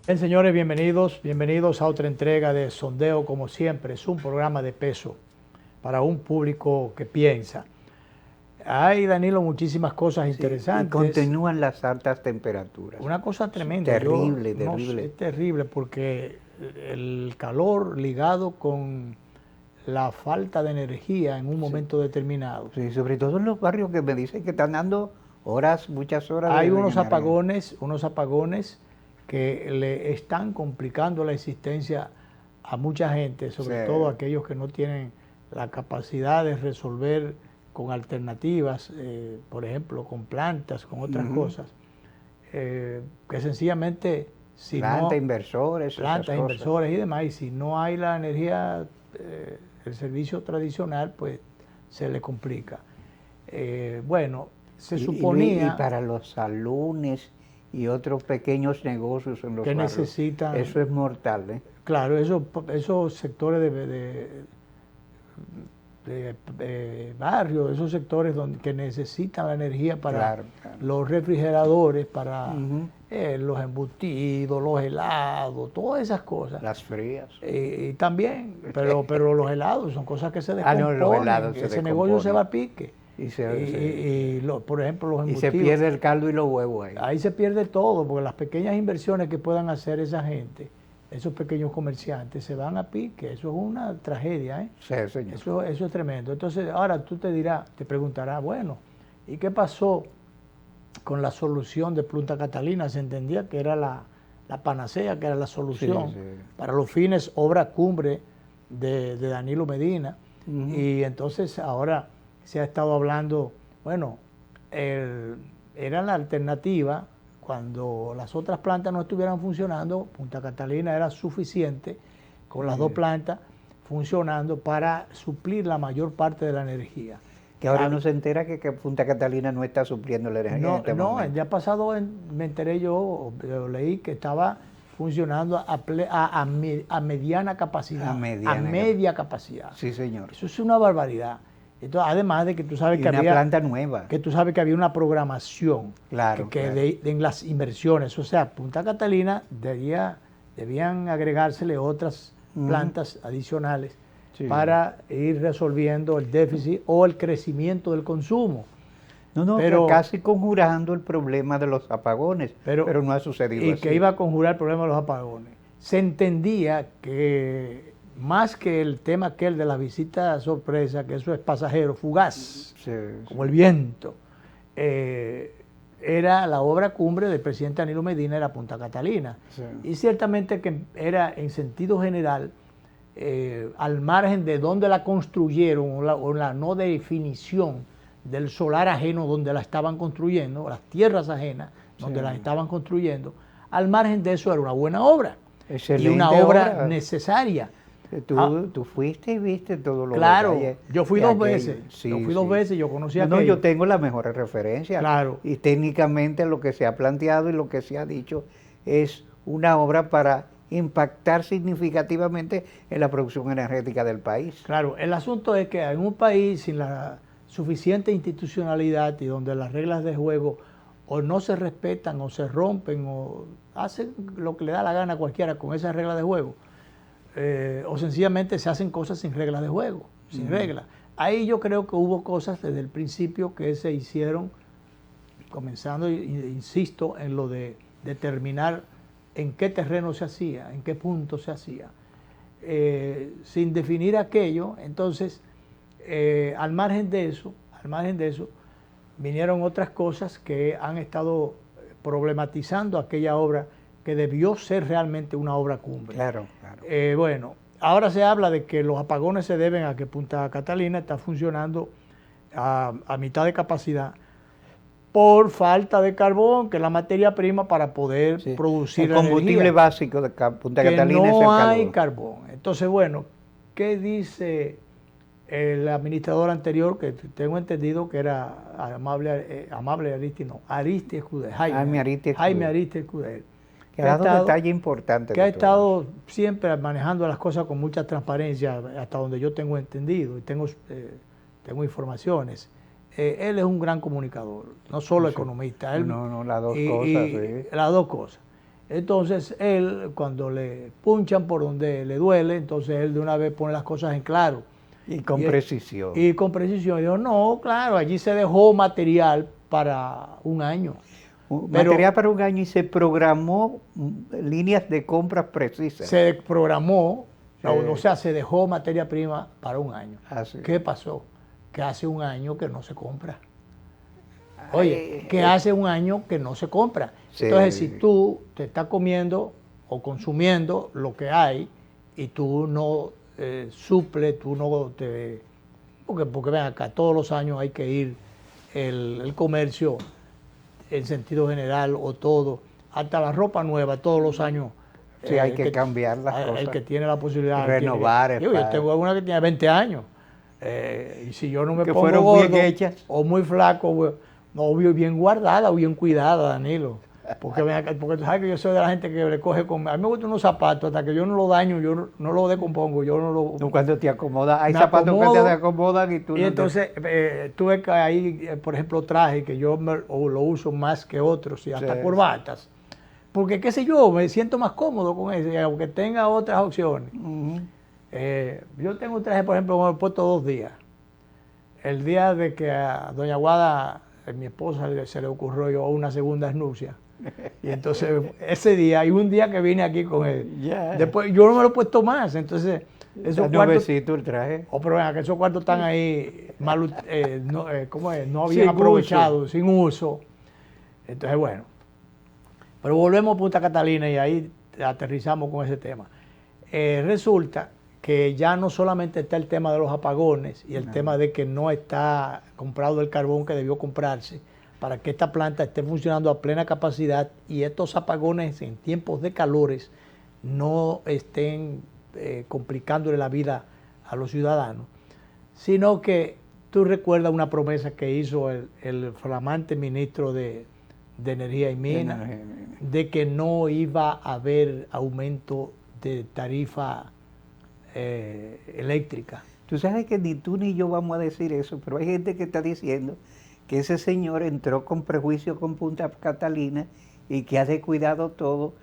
Bien, señores, bienvenidos a otra entrega de Sondeo, como siempre. Es un programa de peso para un público que piensa. Hay, Danilo, muchísimas cosas Sí, y interesantes. continúan las altas temperaturas. Una cosa tremenda, Terrible, no sé, terrible. es terrible porque el calor ligado con la falta de energía en un Sí, momento determinado. sí, sobre todo en los barrios que me dicen que están dando horas, muchas horas Hay de energía. unos apagones que le están complicando la existencia a mucha gente, Sí. sobre todo aquellos que no tienen la capacidad de resolver con alternativas, por ejemplo, con plantas, con otras Ujú. cosas, que sencillamente, si Plantas, no, inversores, esas plantas, cosas. inversores y demás, y si no hay la energía, el servicio tradicional, pues se le complica. Bueno, se Y suponía para los salones y otros pequeños negocios en los que barrios, necesitan, eso es mortal, ¿eh? claro, esos sectores barrios, esos sectores que necesitan la energía para Claro, claro. los refrigeradores, para Ujú. los embutidos, los helados, todas esas cosas. Las frías. Y también, pero los helados son cosas que se Ah, no, los descomponen, helados se ese negocio se va descomponen. a pique. Y Por ejemplo, los y se embutidos, pierde el caldo y los huevos ahí. ahí se pierde todo, porque las pequeñas inversiones que puedan hacer esa gente, esos pequeños comerciantes, se van a pique. Eso es una tragedia, ¿eh? Sí, señor. Eso es tremendo. Entonces, ahora tú te preguntarás, bueno, ¿y qué pasó con la solución de Punta Catalina? Se entendía que era la panacea, que era la solución Sí, sí. para los fines, obra cumbre de Danilo Medina. Ujú. Y entonces ahora se ha estado hablando, bueno, era la alternativa cuando las otras plantas no estuvieran funcionando. Punta Catalina era suficiente con las dos plantas funcionando para suplir la mayor parte de la energía. Que ahora no se entera que Punta Catalina no está supliendo la energía en No, este no, el momento. día pasado me enteré yo, leí que estaba funcionando a mediana capacidad, A mediana media capacidad. Sí, señor. Eso es una barbaridad. Entonces, además de que tú sabes Y que una planta nueva. había una programación Claro, claro. en las inversiones. O sea, Punta Catalina debían agregársele otras Ujú. plantas adicionales Sí. para ir resolviendo el déficit o el crecimiento del consumo. No, Pero, casi conjurando el problema de los apagones, pero no ha sucedido y así. que iba a conjurar el problema de los apagones. Se entendía que más que el tema aquel de la visita sorpresa, que eso es pasajero, fugaz, Sí, como el viento, era la obra cumbre del presidente Danilo Medina, era Punta Catalina. sí. Y ciertamente que era en sentido general, al margen de dónde la construyeron o la no definición del solar ajeno donde la estaban construyendo, las tierras ajenas donde Sí. las estaban construyendo, al margen de eso era una buena obra. Excelente Y una obra obra. necesaria. Tú fuiste y viste todos los Claro, detalles yo fui de dos aquello. veces. Sí, Yo fui dos sí. veces, yo conocí No, aquello. yo tengo las mejores referencias. Claro. Y técnicamente lo que se ha planteado y lo que se ha dicho es una obra para impactar significativamente en la producción energética del país. Claro, el asunto es que en un país sin la suficiente institucionalidad y donde las reglas de juego o no se respetan o se rompen o hacen lo que le da la gana a cualquiera con esas reglas de juego, o sencillamente se hacen cosas sin reglas de juego, sin reglas. Ahí yo creo que hubo cosas desde el principio que se hicieron, comenzando, insisto, en lo de determinar en qué terreno se hacía, en qué punto se hacía. Sin definir aquello, entonces, al margen de eso, vinieron otras cosas que han estado problematizando aquella obra que debió ser realmente una obra cumbre. Claro, claro. Bueno, ahora se habla de que los apagones se deben a que Punta Catalina está funcionando a mitad de capacidad por falta de carbón, que es la materia prima para poder Sí. producir El combustible energía, básico de Punta que Catalina es el no hay carbón. carbón. Entonces, bueno, ¿qué dice el administrador anterior, que tengo entendido que era Ariste Escudero, Jaime Ariste Escudero. Jaime Ariste Escudero, Que ha dado detalle importante. que ha de todo estado siempre manejando las cosas con mucha transparencia, hasta donde yo tengo entendido y tengo informaciones. Él es un gran comunicador, no solo Sí. economista. No, las dos cosas, sí. Las dos cosas. Entonces él, cuando le punchan por donde le duele, entonces él de una vez pone las cosas en claro. Y con precisión. Y con precisión. Dijo, no, claro, allí se dejó material para un año. Material para un año y se programó líneas de compras precisas. Se programó, o sea, se dejó materia prima para un año. Así. ¿Qué pasó? Que hace un año que no se compra. Oye, que hace un año que no se compra. Sí. Entonces, si tú te estás comiendo o consumiendo lo que hay y tú no suples, tú no te... Porque ven acá, todos los años hay que ir el comercio en sentido general o todo, hasta la ropa nueva, todos los años. Sí, hay que cambiar las cosas. El que tiene la posibilidad. Renovar. Yo tengo alguna que tiene 20 años. Y si yo no me pongo fueron gordo bien hechas. o muy flaco, no, bien guardada o bien cuidada, Danilo. Porque tú sabes que yo soy de la gente que le coge con... A mí me gustan unos zapatos, hasta que yo no lo daño, yo no lo decompongo, yo no lo... Tú cuando te acomodas, hay zapatos que te acomodan y tú y no entonces, tuve que ahí, por ejemplo, traje que yo lo uso más que otros, y hasta corbatas. Porque, qué sé yo, me siento más cómodo con eso, aunque tenga otras opciones. Yo tengo un traje, por ejemplo, que me he puesto 2 días. El día de que a doña Guada, mi esposa, se le ocurrió una segunda nupcia. Y entonces ese día, hay un día que vine aquí con él. Después yo no me lo he puesto más. Entonces, esos cuartos. El traje. Pero vean que esos cuartos están ahí mal, ¿cómo es? No habían Sin aprovechado, uso. sin uso. Entonces, bueno. Pero volvemos a Punta Catalina y ahí aterrizamos con ese tema. Resulta que ya no solamente está el tema de los apagones y el tema de que no está comprado el carbón que debió comprarse para que esta planta esté funcionando a plena capacidad y estos apagones en tiempos de calores no estén complicándole la vida a los ciudadanos, sino que tú recuerdas una promesa que hizo el flamante ministro de Energía y Minas, de que no iba a haber aumento de tarifa eléctrica. Tú sabes que ni tú ni yo vamos a decir eso, pero hay gente que está diciendo que ese señor entró con prejuicio con Punta Catalina y que ha descuidado todo.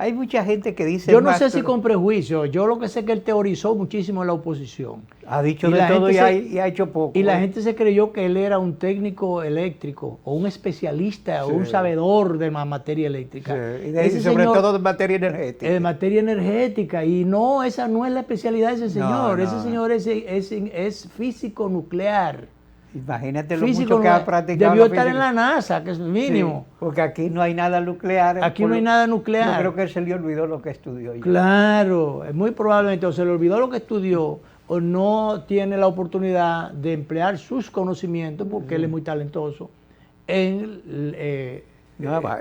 Hay mucha gente que dice... Yo no sé si con prejuicio, yo lo que sé es que él teorizó muchísimo en la oposición. Ha dicho de todo y ha hecho poco. Y la gente se creyó que él era un técnico eléctrico o un especialista o un sabedor de la materia eléctrica. Y sobre todo de materia energética. De materia energética. Y no, esa no es la especialidad de ese señor. Ese señor es físico nuclear. Imagínate lo mucho que ha practicado. Debió estar en la NASA, que es mínimo. Sí, porque aquí no hay nada nuclear. Aquí no hay nada nuclear. Yo creo que se le olvidó lo que estudió. Claro, muy probablemente o se le olvidó lo que estudió o no tiene la oportunidad de emplear sus conocimientos, porque él es muy talentoso,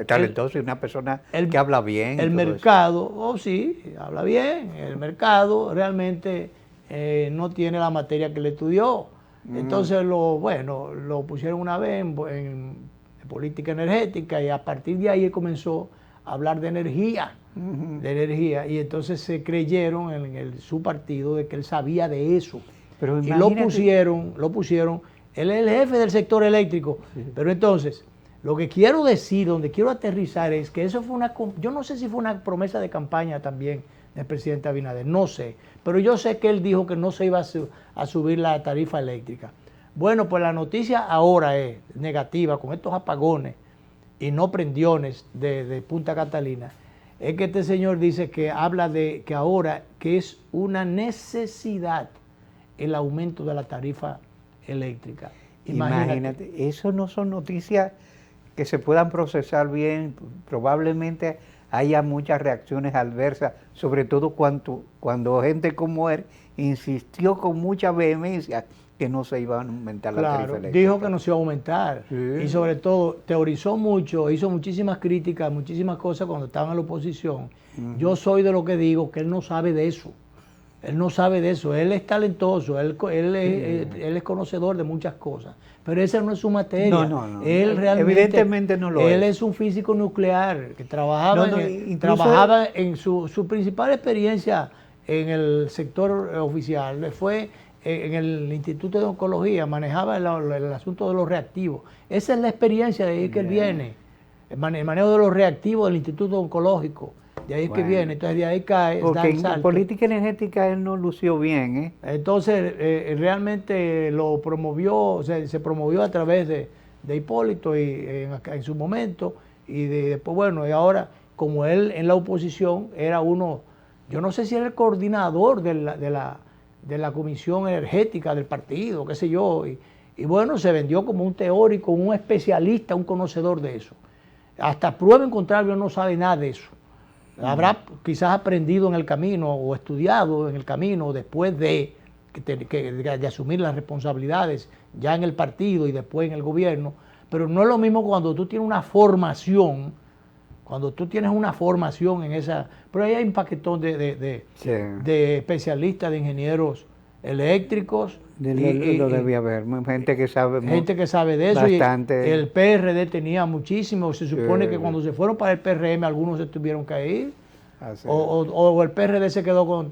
talentoso y una persona que habla bien. El mercado, sí, habla bien. El mercado realmente no tiene la materia que le estudió. Entonces lo pusieron una vez en política energética y a partir de ahí él comenzó a hablar de energía, y entonces se creyeron en su partido de que él sabía de eso. Pero y lo pusieron, él es el jefe del sector eléctrico. Pero entonces, lo que quiero decir, donde quiero aterrizar es que eso fue yo no sé si fue una promesa de campaña también del presidente Abinader, no sé, pero yo sé que él dijo que no se iba a subir la tarifa eléctrica. Bueno, pues la noticia ahora es negativa con estos apagones y no prendiones de Punta Catalina, es que este señor dice que habla de que ahora que es una necesidad el aumento de la tarifa eléctrica. Imagínate, eso no son noticias que se puedan procesar bien, probablemente haya muchas reacciones adversas, sobre todo cuando gente como él insistió con mucha vehemencia que no se iba a aumentar la tarifa eléctrica. Dijo que no se iba a aumentar, y sobre todo teorizó mucho, hizo muchísimas críticas, muchísimas cosas cuando estaba en la oposición. Yo soy de lo que digo que él no sabe de eso. Él no sabe de eso, él es talentoso, él es conocedor de muchas cosas, pero esa no es su materia. No. Él realmente, evidentemente no lo es. Él es un físico nuclear que trabajaba en su principal experiencia en el sector oficial, fue en el Instituto de Oncología, manejaba el asunto de los reactivos. Esa es la experiencia de ahí que él viene. el manejo de los reactivos del Instituto Oncológico. De ahí es que viene, entonces de ahí cae. Porque en política energética él no lució bien, ¿eh? Entonces realmente lo promovió, se promovió a través de Hipólito y en su momento, y después, bueno, y ahora, como él en la oposición era uno, yo no sé si era el coordinador de la comisión energética del partido, qué sé yo, y bueno, se vendió como un teórico, un especialista, un conocedor de eso. Hasta prueba en contrario, no sabe nada de eso. Habrá quizás aprendido en el camino o estudiado en el camino después de asumir las responsabilidades ya en el partido y después en el gobierno, pero no es lo mismo cuando tú tienes una formación, en esa. Pero ahí hay un paquetón de especialistas, de ingenieros eléctricos. Lo debía haber, gente que sabe de eso. Bastante. Y el PRD tenía muchísimo. Se supone que cuando se fueron para el PRM algunos se tuvieron que ir. O el PRD se quedó con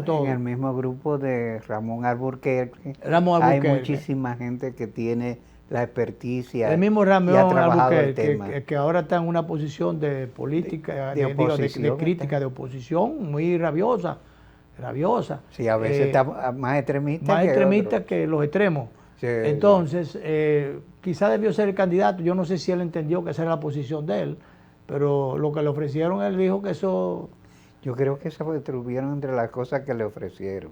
todo. En el mismo grupo de Ramón Alburquerque hay muchísima gente que tiene la experticia. El mismo Ramón Alburquerque que ahora está en una posición de política, de crítica, de oposición muy rabiosa. Sí, a veces está más extremista. Que los extremos. Sí, entonces, quizá debió ser el candidato. Yo no sé si él entendió que esa era la posición de él, pero lo que le ofrecieron, él dijo que eso. Yo creo que se estuvieron entre las cosas que le ofrecieron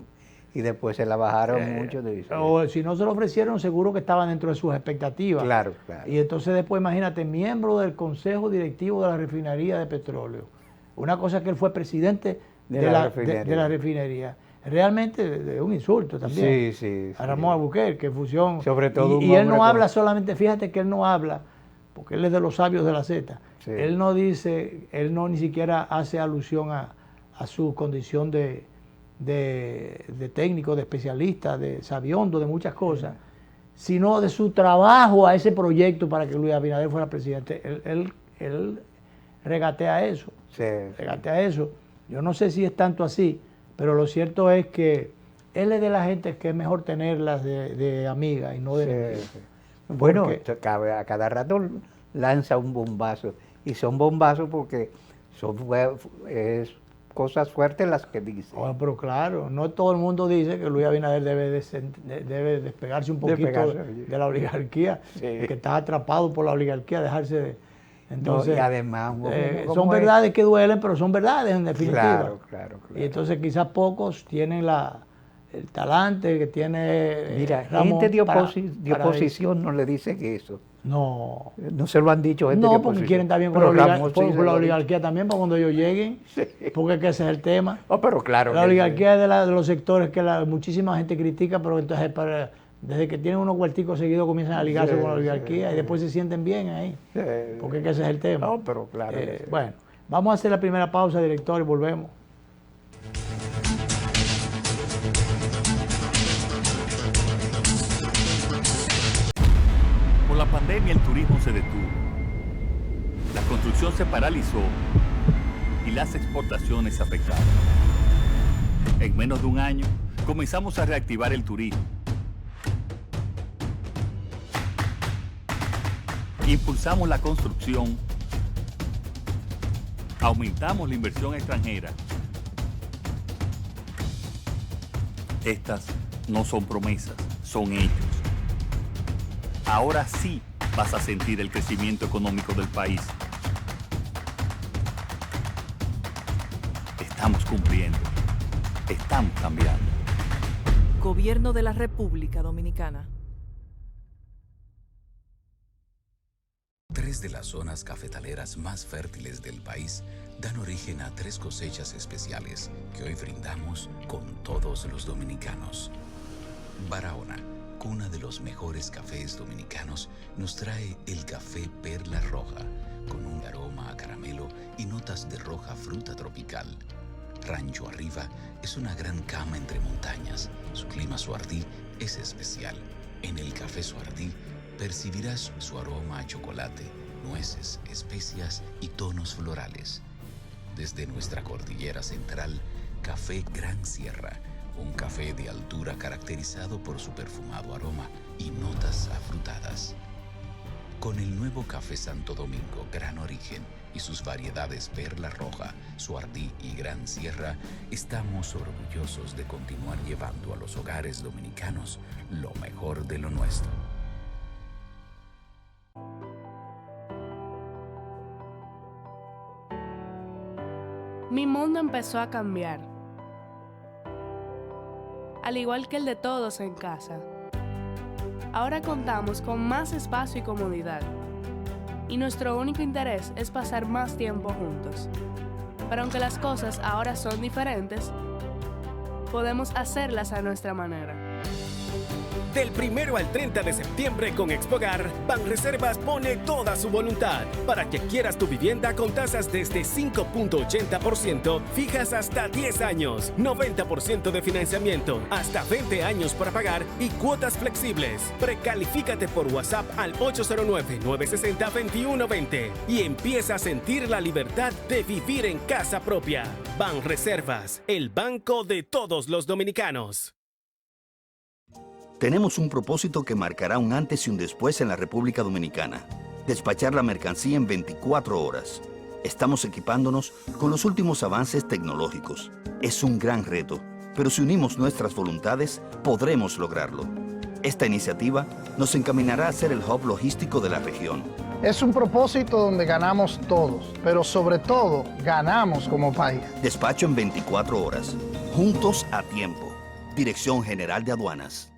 y después se la bajaron mucho. O si no se lo ofrecieron, seguro que estaban dentro de sus expectativas. Claro. Y entonces después, imagínate, miembro del Consejo Directivo de la Refinería de Petróleo. Una cosa es que él fue presidente de la refinería. Realmente es un insulto también. Sí. A Ramón Alburquerque, fusión. Sobre todo y él no habla solamente, fíjate que él no habla, porque él es de los sabios de la Z. Sí. Él no ni siquiera hace alusión a su condición de técnico, de especialista, de sabiondo, de muchas cosas, sino de su trabajo a ese proyecto para que Luis Abinader fuera presidente. Él regatea eso. Sí. Regatea eso. Yo no sé si es tanto así, pero lo cierto es que él es de la gente que es mejor tenerlas de amiga y no de enemiga. Sí. Bueno, a cada rato lanza un bombazo, y son bombazos porque es cosas fuertes las que dice. Pero claro, no todo el mundo dice que Luis Abinader debe despegarse un poquito de la oligarquía, que está atrapado por la oligarquía, dejarse de. Entonces, y además, son verdades que duelen, pero son verdades en definitiva. Claro. Y entonces quizás pocos tienen el talante que tiene Mira, Ramón gente de oposición no le dicen eso. No se lo han dicho gente de oposición. Porque quieren estar bien con la oligarquía también, para cuando ellos lleguen, porque es que ese es el tema. Pero claro. La oligarquía es de los sectores que muchísima gente critica, pero entonces desde que tienen unos cuarticos seguidos comienzan a ligarse con la oligarquía y después se sienten bien ahí, porque es que ese es el tema. Pero claro. Bueno, vamos a hacer la primera pausa, director, y volvemos. Por la pandemia el turismo se detuvo, la construcción se paralizó y las exportaciones se afectaron. En menos de un año comenzamos a reactivar el turismo. Impulsamos la construcción, aumentamos la inversión extranjera. Estas no son promesas, son hechos. Ahora sí vas a sentir el crecimiento económico del país. Estamos cumpliendo, estamos cambiando. Gobierno de la República Dominicana. 3 de las zonas cafetaleras más fértiles del país dan origen a 3 cosechas especiales que hoy brindamos con todos los dominicanos. Barahona, cuna de los mejores cafés dominicanos, nos trae el café Perla Roja, con un aroma a caramelo y notas de roja fruta tropical. Rancho Arriba es una gran cama entre montañas. Su clima Suardí es especial. En el café Suardí percibirás su aroma a chocolate, nueces, especias y tonos florales. Desde nuestra cordillera central, Café Gran Sierra, un café de altura caracterizado por su perfumado aroma y notas afrutadas. Con el nuevo café Santo Domingo Gran Origen y sus variedades Perla Roja, Suardí y Gran Sierra, estamos orgullosos de continuar llevando a los hogares dominicanos lo mejor de lo nuestro. Mi mundo empezó a cambiar, al igual que el de todos en casa. Ahora contamos con más espacio y comodidad, y nuestro único interés es pasar más tiempo juntos. Pero aunque las cosas ahora son diferentes, podemos hacerlas a nuestra manera. Del 1 al 30 de septiembre con Expogar, Banreservas pone toda su voluntad para que adquieras tu vivienda con tasas desde 5.80%, fijas hasta 10 años, 90% de financiamiento, hasta 20 años para pagar y cuotas flexibles. Precalifícate por WhatsApp al 809-960-2120 y empieza a sentir la libertad de vivir en casa propia. Banreservas, el banco de todos los dominicanos. Tenemos un propósito que marcará un antes y un después en la República Dominicana. Despachar la mercancía en 24 horas. Estamos equipándonos con los últimos avances tecnológicos. Es un gran reto, pero si unimos nuestras voluntades, podremos lograrlo. Esta iniciativa nos encaminará a ser el hub logístico de la región. Es un propósito donde ganamos todos, pero sobre todo, ganamos como país. Despacho en 24 horas. Juntos a tiempo. Dirección General de Aduanas.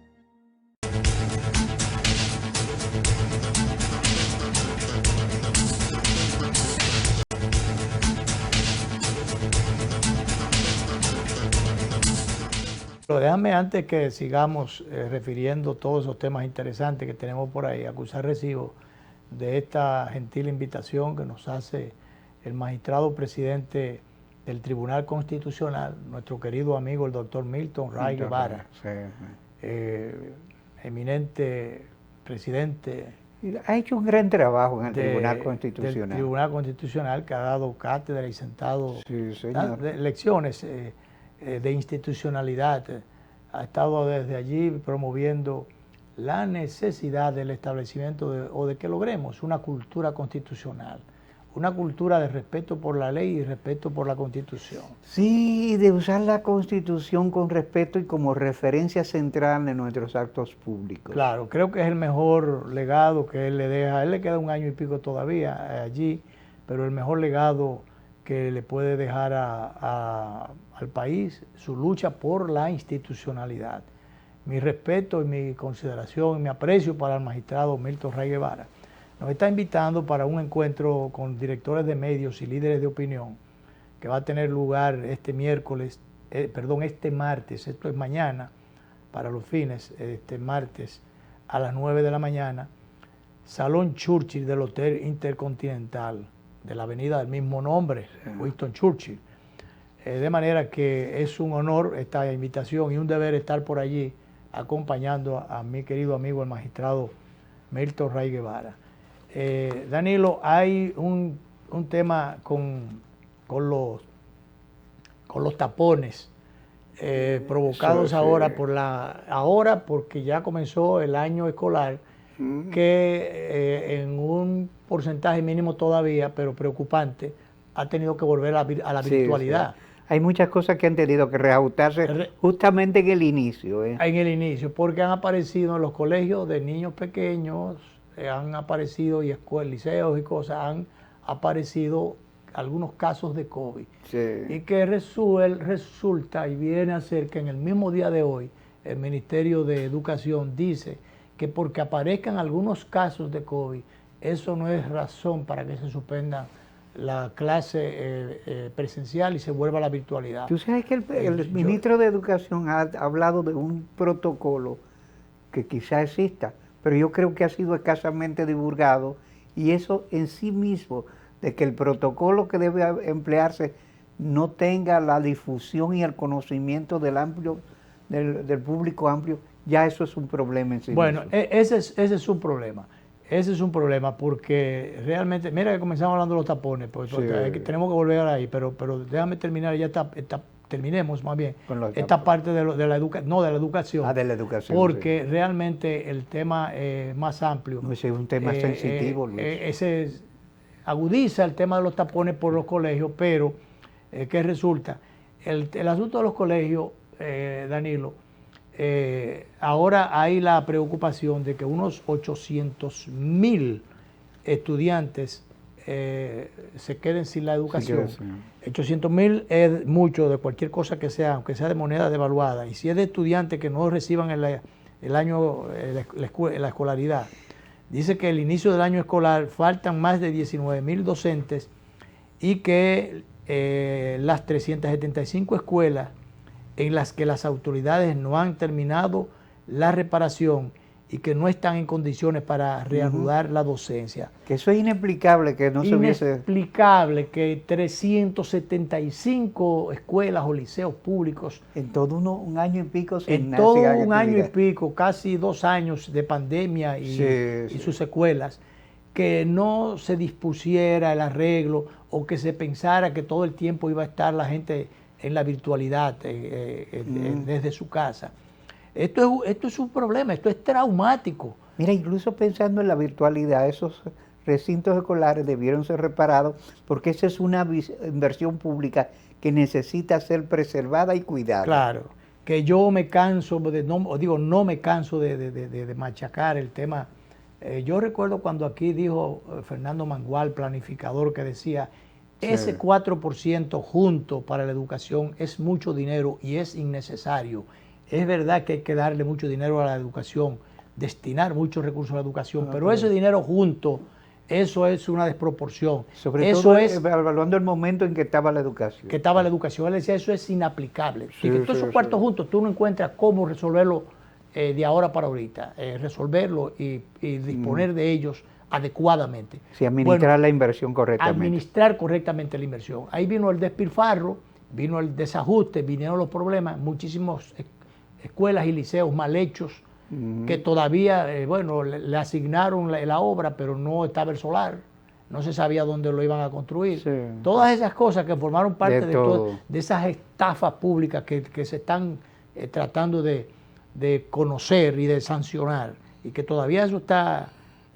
Pero déjame, antes que sigamos refiriendo todos esos temas interesantes que tenemos por ahí, acusar recibo de esta gentil invitación que nos hace el magistrado presidente del Tribunal Constitucional, nuestro querido amigo el doctor Milton Ray Guevara, eminente presidente. Ha hecho un gran trabajo en el Tribunal Constitucional. Del Tribunal Constitucional, que ha dado cátedra y sentado lecciones de institucionalidad. Ha estado desde allí promoviendo la necesidad del establecimiento o de que logremos una cultura constitucional, una cultura de respeto por la ley y respeto por la Constitución. Sí, de usar la Constitución con respeto y como referencia central en nuestros actos públicos. Claro, creo que es el mejor legado que él le deja. A él le queda un año y pico todavía allí, pero el mejor legado que le puede dejar al país, su lucha por la institucionalidad. Mi respeto y mi consideración y mi aprecio para el magistrado Milton Ray Guevara. Nos está invitando para un encuentro con directores de medios y líderes de opinión que va a tener lugar este martes, esto es mañana, para los fines, este martes a las 9 de la mañana, Salón Churchill del Hotel Intercontinental, de la avenida del mismo nombre, Winston Churchill. De manera que es un honor esta invitación y un deber estar por allí acompañando a mi querido amigo el magistrado Milton Ray Guevara. Danilo, hay un tema con los tapones provocados ahora porque ya comenzó el año escolar, que en un porcentaje mínimo todavía, pero preocupante, ha tenido que volver a la virtualidad. Sí. Hay muchas cosas que han tenido que reajustarse justamente en el inicio. En el inicio, porque han aparecido en los colegios de niños pequeños, han aparecido, y escuelas, liceos y cosas, han aparecido algunos casos de COVID. Sí. Y que resulta y viene a ser que en el mismo día de hoy, el Ministerio de Educación dice que porque aparezcan algunos casos de COVID, eso no es razón para que se suspenda la clase presencial y se vuelva a la virtualidad. Tú sabes que el ministro de Educación ha hablado de un protocolo que quizá exista, pero yo creo que ha sido escasamente divulgado, y eso en sí mismo, de que el protocolo que debe emplearse no tenga la difusión y el conocimiento del público amplio, ya eso es un problema en sí mismo. Bueno, ese es un problema. Ese es un problema porque realmente, mira que comenzamos hablando de los tapones, pues, tenemos que volver ahí, pero déjame terminar, ya está terminemos más bien Con esta parte de la educación, no de la educación. De la educación. Porque realmente el tema es más amplio. No, ese es un tema sensitivo, Luis. Ese agudiza el tema de los tapones por los colegios, pero ¿qué resulta? El asunto de los colegios, Danilo, ahora hay la preocupación de que unos 800,000 estudiantes se queden sin la educación. 800,000 es mucho de cualquier cosa que sea, aunque sea de moneda devaluada. Y si es de estudiantes que no reciban el año, la escolaridad. Dice que el inicio del año escolar faltan más de 19,000 docentes y que las 375 escuelas en las que las autoridades no han terminado la reparación y que no están en condiciones para reanudar la docencia. Que eso es inexplicable que no se hubiese... Inexplicable que 375 escuelas o liceos públicos... En todo un año y pico sin En todo un año y pico, casi 2 años de pandemia y sus secuelas, que no se dispusiera el arreglo o que se pensara que todo el tiempo iba a estar la gente en la virtualidad desde su casa. Esto es un problema, esto es traumático. Mira, incluso pensando en la virtualidad, esos recintos escolares debieron ser reparados porque esa es una inversión pública que necesita ser preservada y cuidada. Claro, que yo me canso, no me canso de machacar el tema. Yo recuerdo cuando aquí dijo Fernando Mangual, planificador, que decía, ese 4% junto para la educación es mucho dinero y es innecesario. Es verdad que hay que darle mucho dinero a la educación, destinar muchos recursos a la educación, pero ese dinero junto, eso es una desproporción. Sobre todo evaluando el momento en que estaba la educación. Él decía, eso es inaplicable. Todos esos cuartos juntos, tú no encuentras cómo resolverlo de ahora para ahorita, resolverlo y disponer de ellos adecuadamente. Sí, administrar la inversión correctamente. Administrar correctamente la inversión. Ahí vino el despilfarro, vino el desajuste, vinieron los problemas, muchísimos escuelas y liceos mal hechos, que todavía, le asignaron la obra, pero no estaba el solar, no se sabía dónde lo iban a construir. Sí. Todas esas cosas que formaron parte de esas estafas públicas que se están tratando de conocer y de sancionar, y que todavía eso está...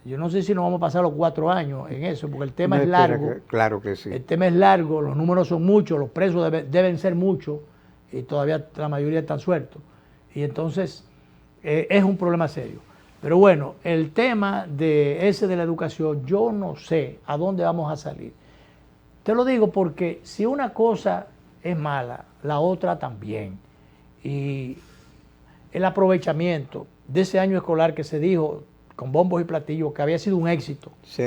Yo no sé si nos vamos a pasar los 4 años en eso, porque el tema es largo. Claro que sí. El tema es largo, los números son muchos, los presos deben ser muchos, y todavía la mayoría están sueltos. Y entonces es un problema serio. Pero bueno, el tema de la educación, yo no sé a dónde vamos a salir. Te lo digo porque si una cosa es mala, la otra también. Y el aprovechamiento de ese año escolar que se dijo con bombos y platillos que había sido un éxito. Sí.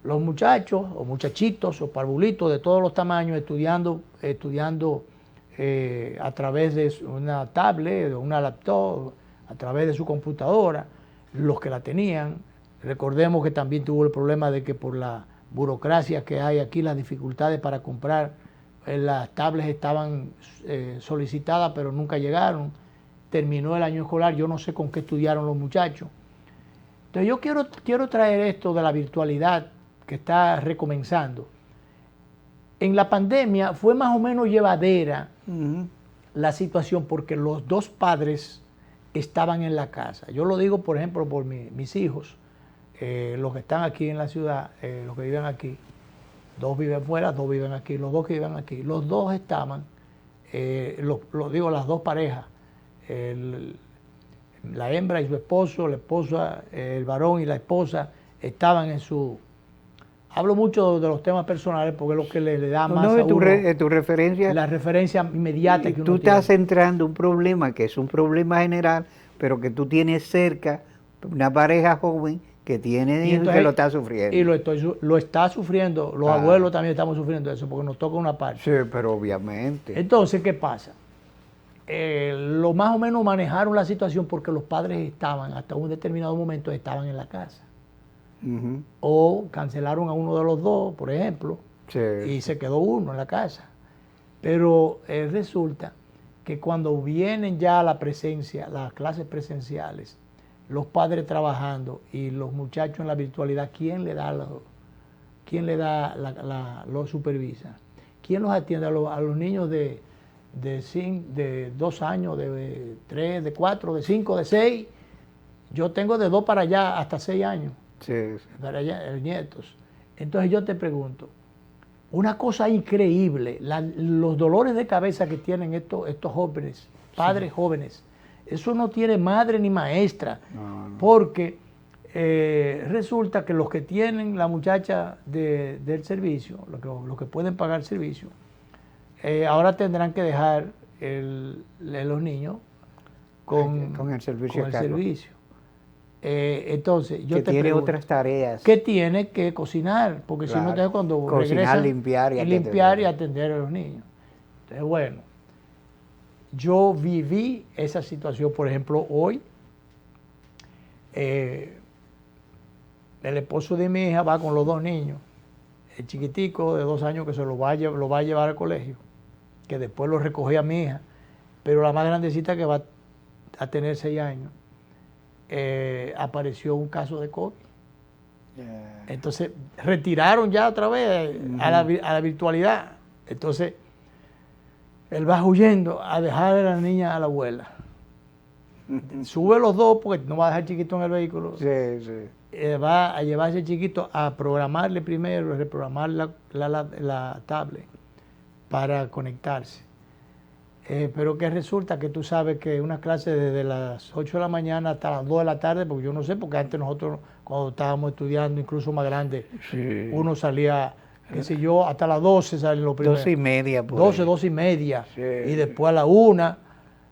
Los muchachos o muchachitos o parvulitos de todos los tamaños estudiando a través de una tablet, una laptop, a través de su computadora, los que la tenían. Recordemos que también tuvo el problema de que por la burocracia que hay aquí, las dificultades para comprar, las tablets estaban solicitadas pero nunca llegaron. Terminó el año escolar, yo no sé con qué estudiaron los muchachos. Entonces yo quiero traer esto de la virtualidad que está recomenzando. En la pandemia fue más o menos llevadera la situación porque los 2 padres estaban en la casa. Yo lo digo, por ejemplo, por mis hijos, los que están aquí en la ciudad, los que viven aquí, 2 viven fuera, 2 viven aquí, los 2 que viven aquí, los 2 estaban, las 2 parejas, la hembra y su esposo, la esposa, el varón y la esposa estaban en su... Hablo mucho de los temas personales porque es lo que le da más a uno, tu referencia, la referencia inmediata que uno tú estás tiene. centrando un problema que es un problema general, pero que tú tienes cerca una pareja joven que tiene hijos y que lo está sufriendo. Y lo está sufriendo, los abuelos también estamos sufriendo eso porque nos toca una parte. Sí, pero obviamente. Entonces, ¿qué pasa? Lo más o menos manejaron la situación porque los padres estaban, hasta un determinado momento, estaban en la casa. O cancelaron a uno de los 2, por ejemplo, y se quedó uno en la casa. Pero resulta que cuando vienen ya las clases presenciales, los padres trabajando y los muchachos en la virtualidad, ¿quién lo supervisa? ¿Quién los atiende a los niños de de 2 años, de 3, de 4, de 5, de 6. Yo tengo de 2 para allá hasta 6 años. Sí. Para allá, nietos. Entonces yo te pregunto, una cosa increíble, los dolores de cabeza que tienen estos jóvenes, padres jóvenes, eso no tiene madre ni maestra, porque resulta que los que tienen la muchacha del servicio, los que pueden pagar el servicio, ahora tendrán que dejar los niños con el servicio. Entonces, yo que te tiene pregunto, otras tareas. que tiene que cocinar, porque Claro. si no, entonces cuando Cocinar, regresan, limpiar y atender a los niños. Entonces, bueno, yo viví esa situación, por ejemplo, hoy, el esposo de mi hija va con los 2 niños, el chiquitico de 2 años que se lo va a llevar al colegio, que después lo recogía mi hija, pero la más grandecita que va a tener 6 años, apareció un caso de COVID. Entonces retiraron ya otra vez a la virtualidad. Entonces él va huyendo a dejar a la niña a la abuela. Sube los 2 porque no va a dejar chiquito en el vehículo. Va a llevar a ese chiquito a programarle primero, reprogramar la tablet para conectarse. Pero que resulta que tú sabes que una clase desde las 8 de la mañana hasta las 2 de la tarde, porque yo no sé, porque antes nosotros cuando estábamos estudiando, incluso más grande, uno salía, qué sé yo, hasta las 12 salen los primeros. 12:30. 12:30. Y después a la 1,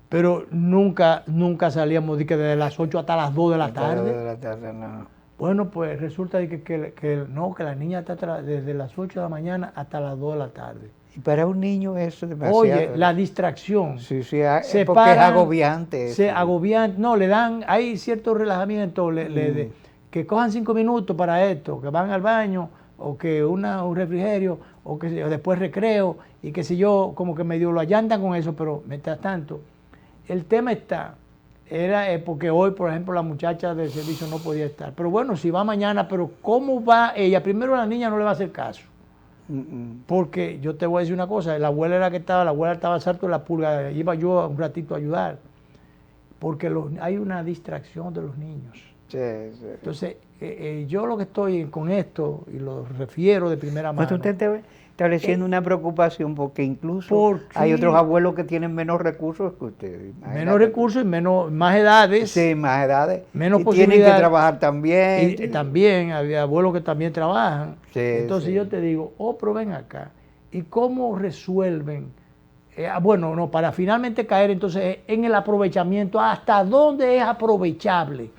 pero nunca salíamos desde las 8 hasta las 2 de la tarde. No. Bueno, pues resulta que la niña está desde las 8 de la mañana hasta las 2 de la tarde. Y para un niño eso es demasiado. Oye, la distracción. Sí, porque es agobiante. No, le dan, hay cierto relajamiento, que cojan 5 minutos para esto, que van al baño, o que un refrigerio, o que después recreo, y que si yo, como que medio lo allantan con eso, pero mientras tanto, el tema era porque hoy, por ejemplo, la muchacha del servicio no podía estar. Pero bueno, si va mañana, pero ¿cómo va ella? Primero la niña no le va a hacer caso. Porque yo te voy a decir una cosa, la abuela estaba salto de la pulga, iba yo un ratito a ayudar, porque hay una distracción de los niños. Entonces, yo lo que estoy con esto, y lo refiero de primera mano. Pues usted estableciendo una preocupación, porque incluso hay otros abuelos que tienen menos recursos que ustedes. Menos recursos y más edades. Sí, más edades. Menos y posibilidades. Tienen que trabajar también. Y también, había abuelos que también trabajan. Entonces yo te digo, pero ven acá, ¿y cómo resuelven? Para finalmente caer entonces en el aprovechamiento, ¿hasta dónde es aprovechable?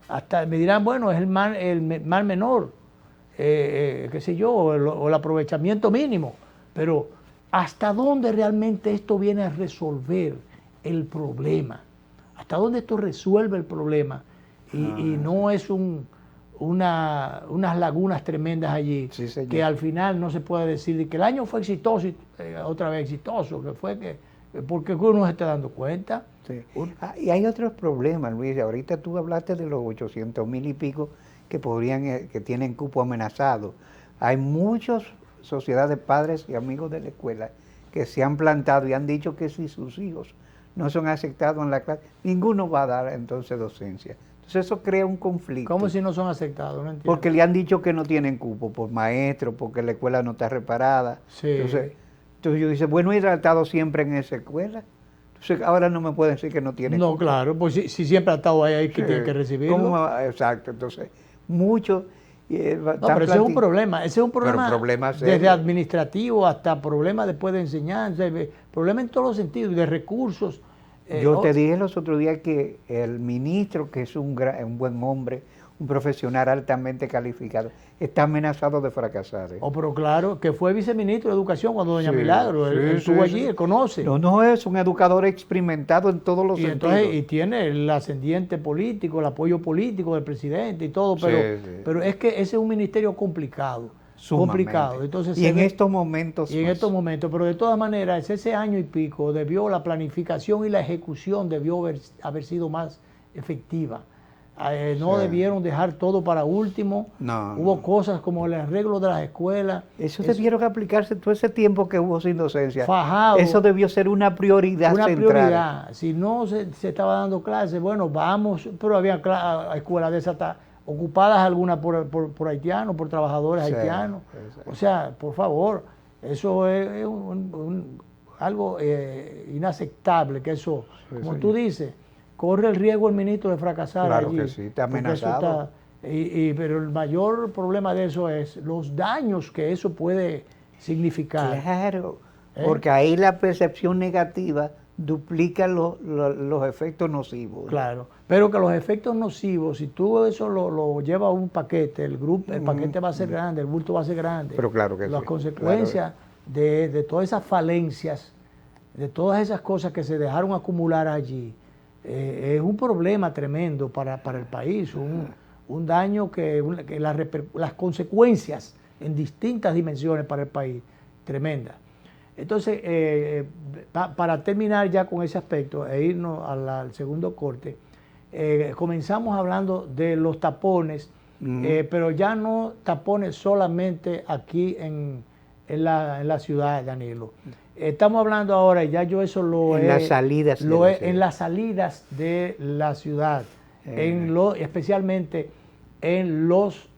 Hasta me dirán, bueno, es el mal menor, qué sé yo, o el aprovechamiento mínimo, pero ¿hasta dónde realmente esto viene a resolver el problema? ¿Hasta dónde esto resuelve el problema? Y no es unas lagunas tremendas allí, que al final no se puede decir que el año fue exitoso, otra vez exitoso, porque uno se está dando cuenta. Y hay otros problemas, Luis. Ahorita tú hablaste de los 800,000 y pico que tienen cupo amenazado. Hay muchas sociedades, padres y amigos de la escuela que se han plantado y han dicho que si sus hijos no son aceptados en la clase, ninguno va a dar entonces docencia. Entonces eso crea un conflicto. ¿Cómo si no son aceptados? No entiendo. Porque le han dicho que no tienen cupo por maestro, porque la escuela no está reparada. Entonces yo dice, bueno, he tratado siempre en esa escuela. Entonces ahora no me pueden decir que no tienen cupo. No, claro, pues si siempre ha estado ahí que tienen que recibirlo. Exacto, entonces muchos... pero ese es un problema, desde serios. Administrativo hasta problemas después de enseñanza, problemas en todos los sentidos, de recursos. Yo te dije los otros días que el ministro, que es un buen hombre, un profesional altamente calificado, está amenazado de fracasar. Pero claro, que fue viceministro de Educación cuando doña Milagro, él estuvo allí, él conoce. No es un educador experimentado en todos los sentidos. Y tiene el ascendiente político, el apoyo político del presidente y todo, pero es que ese es un ministerio complicado. Complicado. Entonces, y en estos momentos. Pero de todas maneras, ese año y pico la planificación y la ejecución debió haber sido más efectiva. no Sí. debieron dejar todo para último. No, Hubo no. cosas como el arreglo de las escuelas. Eso debieron aplicarse todo ese tiempo que hubo sin docencia. Fajado. Eso debió ser una prioridad Una central. prioridad. Si no se estaba dando clases, bueno, vamos, pero había escuelas de esas ocupadas algunas por haitianos, por trabajadores Sí, haitianos. sí. O sea, por favor, eso es algo inaceptable, que eso, Sí, como sí. tú dices, corre el riesgo el ministro de fracasar Claro allí. que sí, está porque eso amenazado. pero el mayor problema de eso es los daños que eso puede significar. Claro, ¿Eh? porque ahí la percepción negativa duplica los efectos nocivos. Claro, pero que los efectos nocivos, si tú eso lo llevas a un paquete, el paquete va a ser grande, el bulto va a ser grande. Pero claro que las sí, consecuencias de todas esas falencias, de todas esas cosas que se dejaron acumular allí, es un problema tremendo para el país, un daño que las consecuencias en distintas dimensiones para el país, tremendas. Entonces, para terminar ya con ese aspecto e irnos al segundo corte, comenzamos hablando de los tapones, pero ya no tapones solamente aquí en la ciudad, Danilo. Estamos hablando ahora, ya yo eso En las salidas de la ciudad. en las salidas de la ciudad, especialmente en los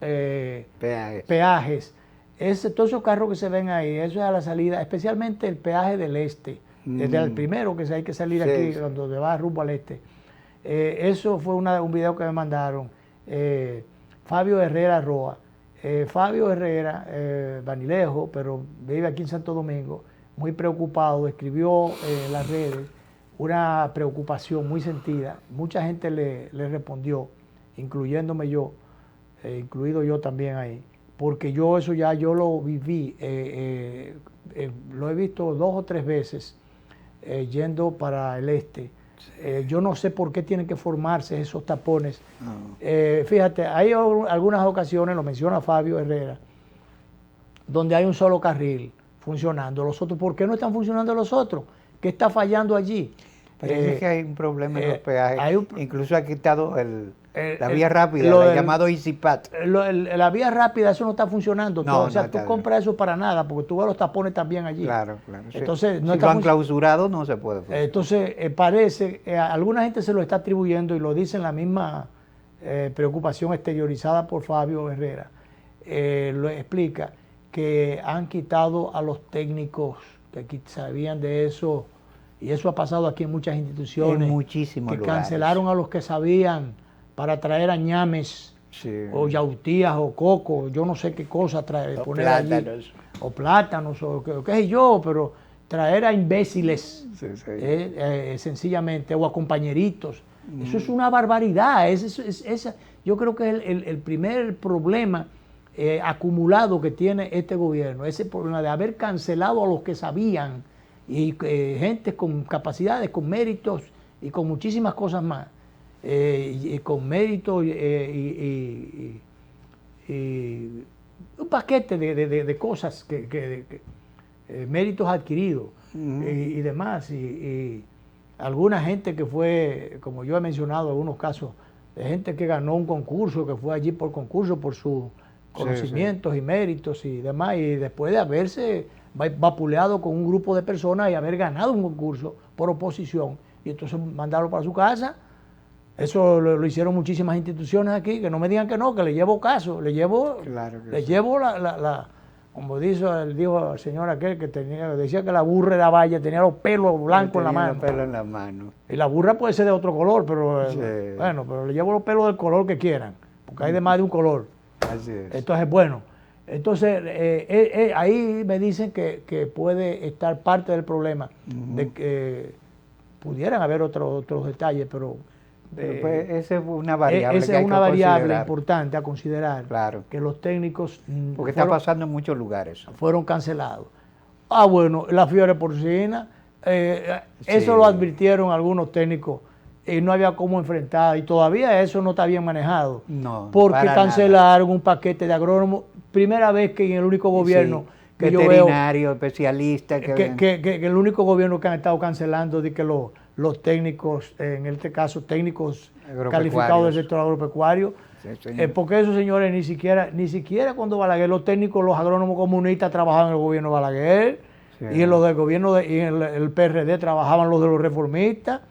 peajes. Todos esos carros que se ven ahí, eso es a la salida, especialmente el peaje del este, desde el primero que hay que salir Sí, aquí, sí. cuando se va rumbo al este. Eso fue un video que me mandaron, Fabio Herrera Roa. Fabio Herrera, vanilejo, pero vive aquí en Santo Domingo, muy preocupado, escribió en las redes una preocupación muy sentida. Mucha gente le respondió, incluyéndome yo, incluido yo también ahí, porque yo lo viví, lo he visto 2 o 3 veces yendo para el este. Yo no sé por qué tienen que formarse esos tapones. Fíjate, hay algunas ocasiones, lo menciona Fabio Herrera, donde hay un solo carril funcionando. Los otros, ¿por qué no están funcionando los otros? ¿Qué está fallando allí? Parece que hay un problema en los peajes. Incluso ha quitado la vía rápida, llamado EasyPath. La vía rápida, eso no está funcionando. No, o sea, no tú está compras eso para nada, porque tú ves los tapones también allí. Claro, claro. Entonces, no si está van clausurados, no se puede funcionar. Entonces, parece, alguna gente se lo está atribuyendo y lo dice en la misma preocupación exteriorizada por Fabio Herrera. Lo explica que han quitado a los técnicos que sabían de eso, y eso ha pasado aquí en muchas instituciones. En muchísimos que lugares. cancelaron a los que sabían para traer añames, o yautías, o coco, yo no sé qué cosa traer, poner plátanos. allí, o plátanos, o qué sé yo, pero traer a imbéciles, sencillamente, o a compañeritos. Eso es una barbaridad. Yo creo que es el primer problema acumulado que tiene este gobierno, ese problema de haber cancelado a los que sabían, y gente con capacidades, con méritos y con muchísimas cosas más, y con méritos y un paquete de cosas, méritos adquiridos y demás, y alguna gente que fue, como yo he mencionado, algunos casos de gente que ganó un concurso, que fue allí por concurso, por sus conocimientos y méritos y demás, y después de haberse vapuleado con un grupo de personas y haber ganado un concurso por oposición, y entonces mandarlo para su casa. Eso lo hicieron muchísimas instituciones aquí, que no me digan que no, que le llevo caso, le llevo como dijo el señor aquel que decía que la burra era valla, tenía los pelos blancos en la mano. Los pelos en la mano. Y la burra puede ser de otro color, pero bueno, pero le llevo los pelos del color que quieran, porque hay de más de un color. Así es. Entonces, bueno, entonces ahí me dicen que puede estar parte del problema, de que pudieran haber otros detalles, pero pues esa es una variable. Esa es una variable importante a considerar, claro, que los técnicos porque está pasando en muchos lugares, fueron cancelados. Bueno, la fiebre porcina, eso lo advirtieron algunos técnicos y no había cómo enfrentar, y todavía eso no está bien manejado, porque cancelaron un paquete de agrónomos, primera vez que en el único gobierno que yo veo, veterinario, especialista, que el único gobierno que han estado cancelando de que los los técnicos, en este caso técnicos Agropecuarios. calificados del sector agropecuario, Sí, señor. porque esos señores ni siquiera cuando Balaguer, los técnicos, los agrónomos comunistas trabajaban en el gobierno de Balaguer, Sí. y en los del gobierno y en el PRD trabajaban los de los reformistas,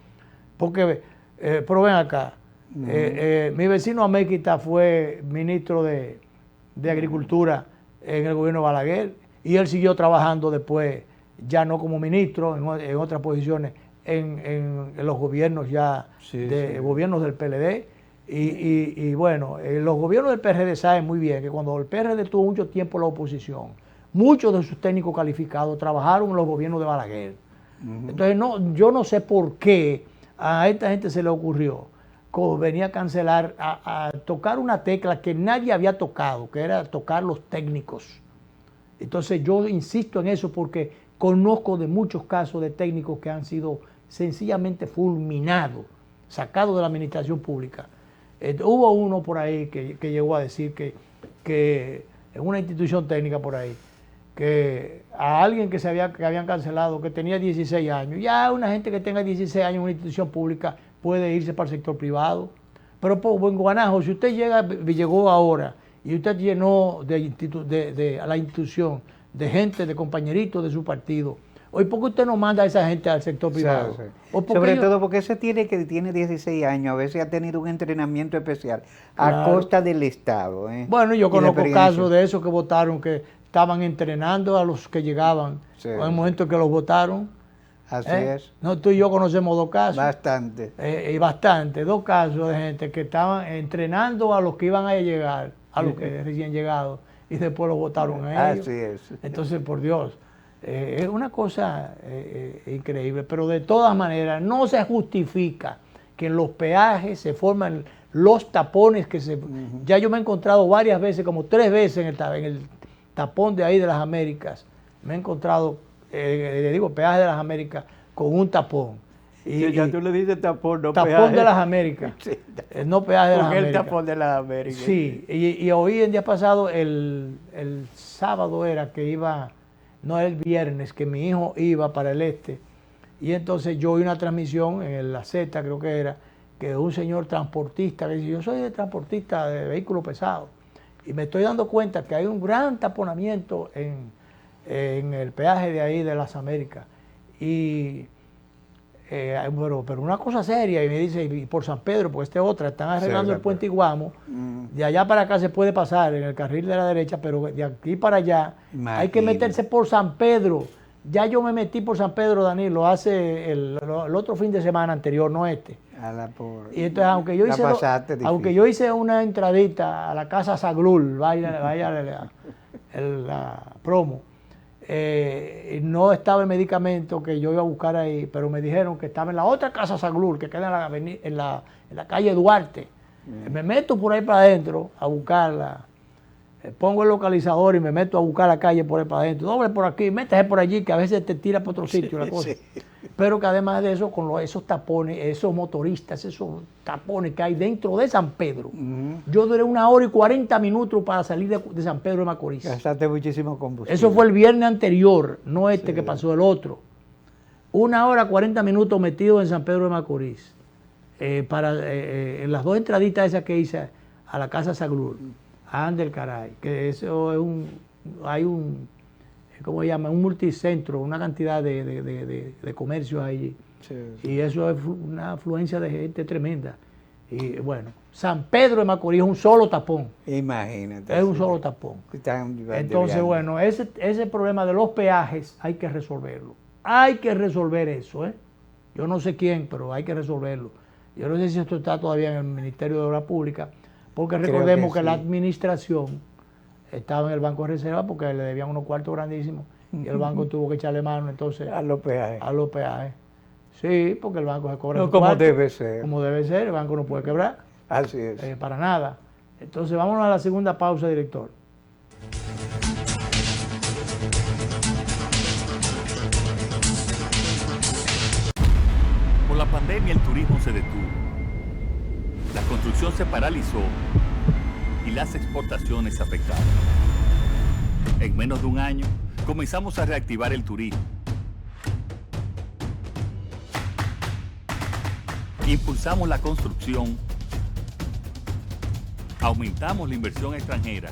porque, pero ven acá, mi vecino Améquita fue ministro de Agricultura en el gobierno de Balaguer, y él siguió trabajando después, ya no como ministro, en otras posiciones, en los gobiernos ya, gobiernos del PLD. Y bueno, los gobiernos del PRD saben muy bien que cuando el PRD tuvo mucho tiempo en la oposición, muchos de sus técnicos calificados trabajaron en los gobiernos de Balaguer. Entonces, yo no sé por qué a esta gente se le ocurrió venir a cancelar, a tocar una tecla que nadie había tocado, que era tocar los técnicos. Entonces, yo insisto en eso porque conozco de muchos casos de técnicos que han sido sencillamente fulminados, sacados de la administración pública. Hubo uno por ahí que llegó a decir que en una institución técnica por ahí, que a alguien que habían cancelado, que tenía 16 años, ya una gente que tenga 16 años en una institución pública puede irse para el sector privado. Pero por buen guanajo, si usted llegó ahora y usted llenó a la institución de gente, de compañeritos de su partido, hoy, ¿por qué usted no manda a esa gente al sector privado? Sí, sí. ¿O Sobre todo porque ese tiene 16 años, a veces ha tenido un entrenamiento especial a costa del Estado. Bueno, yo Y conozco de casos de esos que votaron, que estaban entrenando a los que llegaban en el momento en que los votaron. Así es. No, tú y yo conocemos dos casos. Bastante. Dos casos de gente que estaban entrenando a los que iban a llegar, a los que recién llegados, y después los votaron a ellos. Así es. Entonces, por Dios, es una cosa increíble, pero de todas maneras no se justifica que en los peajes se forman los tapones que se... Ya yo me he encontrado varias veces, como 3 veces en el tapón de ahí de las Américas, me he encontrado, le digo, peaje de las Américas con un tapón. Y ya tú le dices tapón, no tapón peaje. de las Américas, Sí. no peaje de las Porque el Américas. tapón de las Américas. Sí, y hoy en día pasado, el sábado era que iba, no era el viernes, que mi hijo iba para el este, y entonces yo oí una transmisión en la Z, creo que era, que un señor transportista, que dice, yo soy transportista de vehículos pesados, y me estoy dando cuenta que hay un gran taponamiento en el peaje de ahí de las Américas, pero una cosa seria, y me dice, y por San Pedro, porque están arreglando el puente Iguamo, de allá para acá se puede pasar en el carril de la derecha, pero de aquí para allá hay que meterse por San Pedro. Ya yo me metí por San Pedro, Danilo, hace el otro fin de semana anterior, no este. Y entonces, aunque yo hice una entradita a la casa Saglul, vaya la promo, no estaba el medicamento que yo iba a buscar ahí, pero me dijeron que estaba en la otra casa Saglul, que queda en la calle Duarte. Me meto por ahí para adentro a buscarla, pongo el localizador y me meto a buscar la calle por ahí para adentro, doble por aquí, métese por allí, que a veces te tira para otro sitio la cosa. Pero que además de eso, con esos tapones, esos motoristas, esos tapones que hay dentro de San Pedro, yo duré 1 hora y 40 minutos para salir de San Pedro de Macorís. Gastaste muchísimo combustible. Eso fue el viernes anterior, no que pasó, el otro. 1 hora 40 minutos metido en San Pedro de Macorís, en las 2 entraditas esas que hice a la casa Saglur, a Ander Caray, que eso es hay un, ¿cómo se llama? Un multicentro, una cantidad de comercios allí. Sí. Y eso es una afluencia de gente tremenda. Y bueno, San Pedro de Macorís es un solo tapón. Imagínate. Es un solo tapón. Entonces, bueno, ese problema de los peajes hay que resolverlo. Hay que resolver eso, ¿eh? Yo no sé quién, pero hay que resolverlo. Yo no sé si esto está todavía en el Ministerio de Obras Públicas, porque recordemos que la administración estaba en el Banco de Reserva porque le debían unos cuartos grandísimos y el banco tuvo que echarle mano entonces a los peajes. Sí, porque el banco se cobra no, como debe ser. Como debe ser, el banco no puede quebrar. Así es. Para nada. Entonces vámonos a la segunda pausa, director. Por la pandemia el turismo se detuvo. La construcción se paralizó y las exportaciones se afectaron. En menos de 1 año, comenzamos a reactivar el turismo. Impulsamos la construcción, aumentamos la inversión extranjera.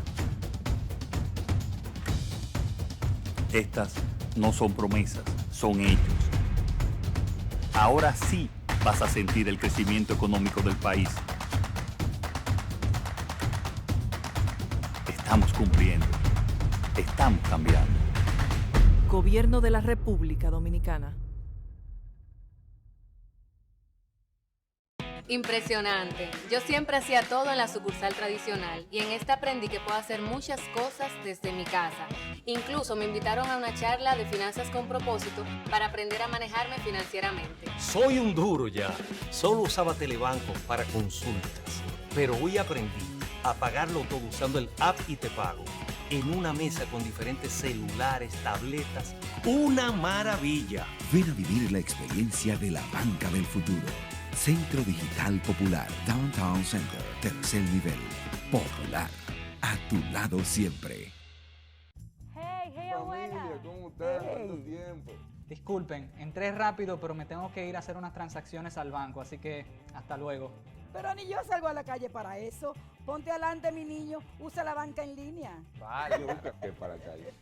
Estas no son promesas, son hechos. Ahora sí vas a sentir el crecimiento económico del país. Estamos cumpliendo, estamos cambiando. Gobierno de la República Dominicana. Impresionante. Yo siempre hacía todo en la sucursal tradicional y en esta aprendí que puedo hacer muchas cosas desde mi casa. Incluso me invitaron a una charla de finanzas con propósito para aprender a manejarme financieramente. Soy un duro ya. Solo usaba Telebanco para consultas. Pero hoy aprendí a pagarlo todo usando el app y te pago. En una mesa con diferentes celulares, tabletas. ¡Una maravilla! Ven a vivir la experiencia de la banca del futuro. Centro Digital Popular, Downtown Center, tercer nivel. Popular, a tu lado siempre. Hey, abuela. ¿Cómo estás? ¿Cuánto tiempo? Disculpen, entré rápido, pero me tengo que ir a hacer unas transacciones al banco, así que hasta luego. Pero ni yo salgo a la calle para eso. Ponte adelante, mi niño. Usa la banca en línea. Vale, yo busco para la calle.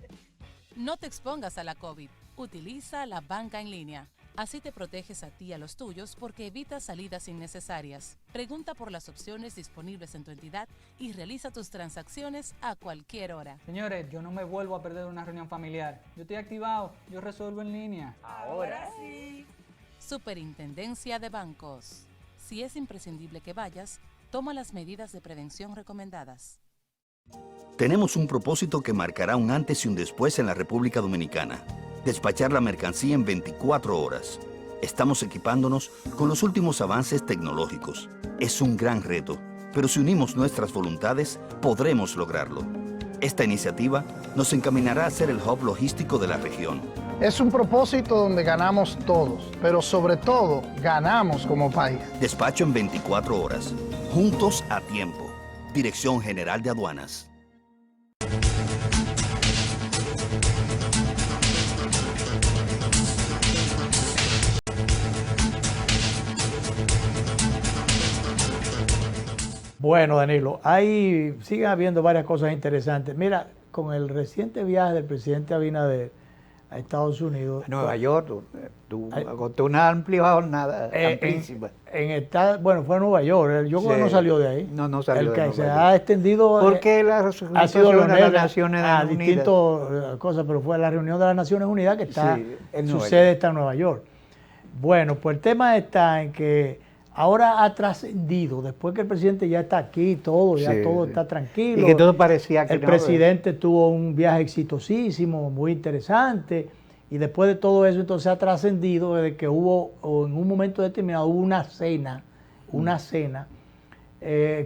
No te expongas a la COVID. Utiliza la banca en línea. Así te proteges a ti y a los tuyos porque evitas salidas innecesarias. Pregunta por las opciones disponibles en tu entidad y realiza tus transacciones a cualquier hora. Señores, yo no me vuelvo a perder una reunión familiar. Yo estoy activado, yo resuelvo en línea. Ahora sí. Superintendencia de Bancos. Si es imprescindible que vayas, toma las medidas de prevención recomendadas. Tenemos un propósito que marcará un antes y un después en la República Dominicana. Despachar la mercancía en 24 horas. Estamos equipándonos con los últimos avances tecnológicos. Es un gran reto, pero si unimos nuestras voluntades, podremos lograrlo. Esta iniciativa nos encaminará a ser el hub logístico de la región. Es un propósito donde ganamos todos, pero sobre todo ganamos como país. Despacho en 24 horas. Juntos a tiempo. Dirección General de Aduanas. Bueno, Danilo, siguen habiendo varias cosas interesantes. Mira, con el reciente viaje del presidente Abinader a Estados Unidos. Nueva York, con una amplia jornada amplísima. Bueno, fue a Nueva York. Yo creo que no salió de ahí. No salió el que de Nueva se York. ha extendido. Porque la ha sido resolución de las Naciones Unidas. Distintas cosas, pero fue la reunión de las Naciones Unidas que está. Su Nueva sede York. está en Nueva York. Bueno, pues el tema está en que ahora ha trascendido, después que el presidente ya está aquí, todo está tranquilo. Y que todo parecía que el presidente tuvo un viaje exitosísimo, muy interesante, y después de todo eso entonces ha trascendido de que hubo, o en un momento determinado, hubo una cena.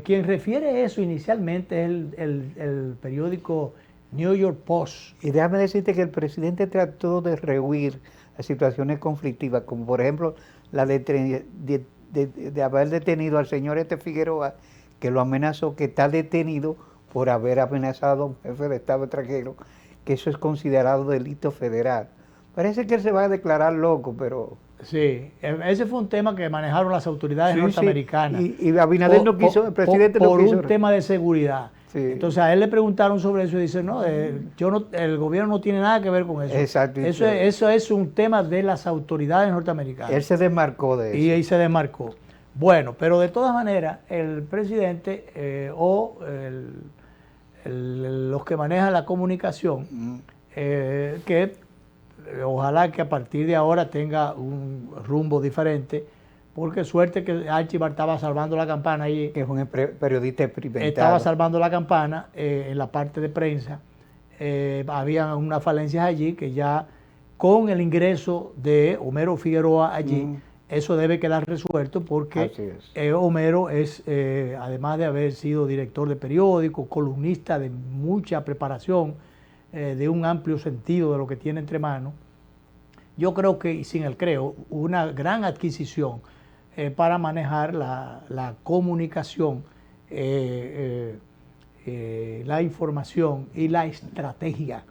Quien refiere eso inicialmente es el periódico New York Post. Y déjame decirte que el presidente trató de rehuir las situaciones conflictivas, como por ejemplo la de haber detenido al señor Figueroa, que lo amenazó, que está detenido por haber amenazado a un jefe de Estado extranjero, que eso es considerado delito federal. Parece que él se va a declarar loco, pero... Sí, ese fue un tema que manejaron las autoridades norteamericanas. Y Abinader no quiso, el presidente no quiso. Por un tema de seguridad. Sí. Entonces a él le preguntaron sobre eso y dice, no, el gobierno no tiene nada que ver con eso. Exacto. Eso es un tema de las autoridades norteamericanas. Él se desmarcó de eso. Y ahí se desmarcó. Bueno, pero de todas maneras, el presidente los que manejan la comunicación, que ojalá que a partir de ahora tenga un rumbo diferente, porque suerte que Archibar estaba salvando la campana ahí. Que es un periodista experimentado. Estaba salvando la campana en la parte de prensa. Había unas falencias allí que ya con el ingreso de Homero Figueroa allí, eso debe quedar resuelto porque Homero es, además de haber sido director de periódico, columnista de mucha preparación, de un amplio sentido de lo que tiene entre manos, yo creo que, una gran adquisición para manejar la comunicación, la información y la estrategia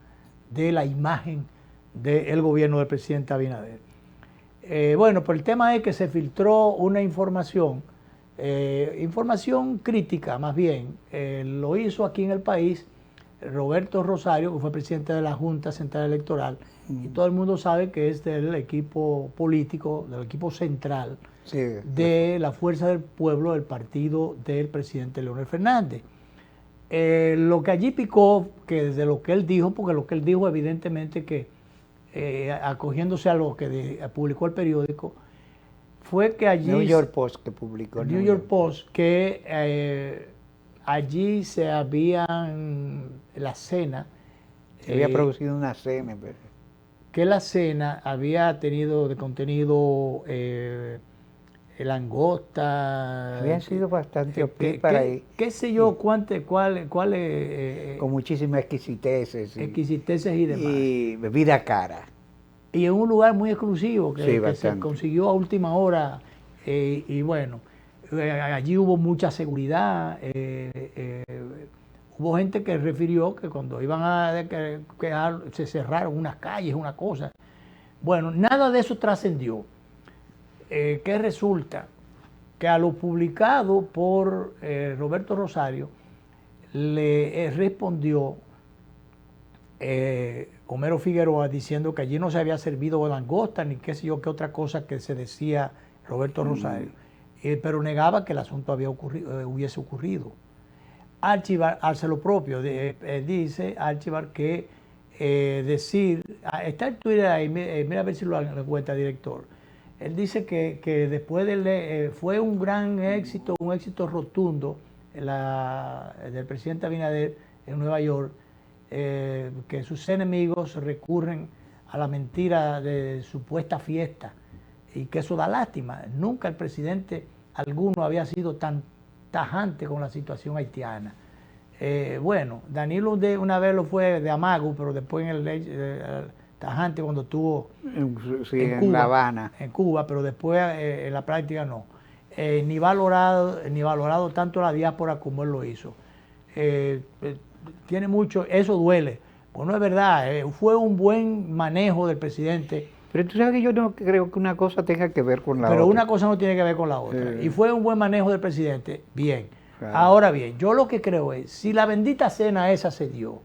de la imagen del gobierno del presidente Abinader. Bueno, pues el tema es que se filtró una información, información crítica más bien, lo hizo aquí en el país Roberto Rosario, que fue presidente de la Junta Central Electoral, y todo el mundo sabe que es del equipo político, del equipo central de la Fuerza del Pueblo, del partido del presidente Leonel Fernández. Lo que allí picó, que desde lo que él dijo, porque lo que él dijo evidentemente que, acogiéndose a lo que publicó el periódico, fue que allí... New York Post que publicó. New York Post, que allí se habían, la cena... Se había producido una cena. Pero... que la cena había tenido de contenido langosta... Había sido bastante hostil para ahí. ¿Qué sé yo? ¿Cuál con muchísimas exquisiteces. Exquisiteces y demás. Y bebida cara. Y en un lugar muy exclusivo que Sí, se consiguió a última hora. Y bueno, allí hubo mucha seguridad. Hubo gente que refirió que cuando iban a quedar, se cerraron unas calles, una cosa. Bueno, nada de eso trascendió. ¿Qué resulta? Que a lo publicado por Roberto Rosario le respondió Homero Figueroa diciendo que allí no se había servido langosta ni qué sé yo qué otra cosa que se decía Roberto Rosario, pero negaba que el asunto hubiese ocurrido. Archivar hace lo propio, dice Archivar que decir, está en Twitter ahí, mira a ver si lo encuentra, director. Él dice que después fue un gran éxito, un éxito rotundo del presidente Abinader en Nueva York, que sus enemigos recurren a la mentira de supuesta fiesta y que eso da lástima. Nunca el presidente alguno había sido tan tajante con la situación haitiana. Bueno, Danilo una vez lo fue de amago, pero después en el tajante cuando estuvo en Cuba, La Habana. En Cuba, pero después en la práctica no. Ni valorado tanto la diáspora como él lo hizo. Tiene mucho, eso duele. Pues no es verdad, fue un buen manejo del presidente. Pero tú sabes que yo no creo que una cosa tenga que ver con la otra. Pero una cosa no tiene que ver con la otra. Y fue un buen manejo del presidente, bien. Claro. Ahora bien, yo lo que creo es, si la bendita cena esa se dio,